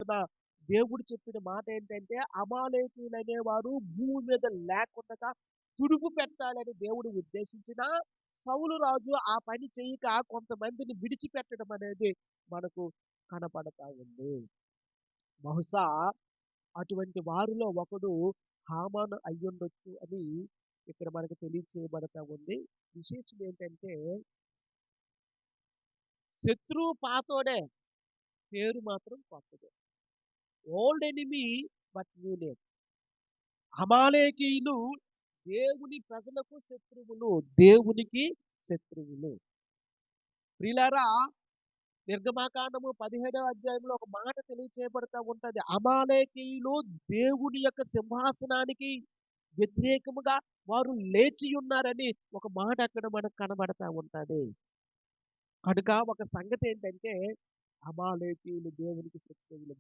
వలన దేవుడు చెప్పిన మాట ఏంటంటే అమాలేకీయులు అనేవారు భూమి మీద లేకుండా తుడుపు పెట్టాలని దేవుడు ఉద్దేశించిన సౌలు రాజు ఆ పని చేయక కొంతమందిని విడిచిపెట్టడం అనేది మనకు కనపడతా ఉంది. బహుశా అటువంటి వారిలో ఒకడు హామాను అయ్యుండొచ్చు అని ఇక్కడ మనకు తెలియచేయబడతా ఉంది. విశేషం ఏంటంటే శత్రువు పాతోడే, పేరు మాత్రం కొత్తదే. Old enemy but new name. అమాలేకీయులు దేవుని ప్రజలకు శత్రువులు, దేవునికి శత్రువులు. ప్రియులారా, నిర్గమాకాండము 17వ అధ్యాయంలో ఒక మాట తెలియచేయబడతా ఉంటది. అమాలేకీయులు దేవుని యొక్క సింహాసనానికి వ్యతిరేకముగా వారు లేచి ఉన్నారని ఒక మాట అక్కడ మనకు కనబడతా ఉంటది. కనుక ఒక సంగతి ఏంటంటే అమాలేకీయులు దేవునికి శత్రువులు.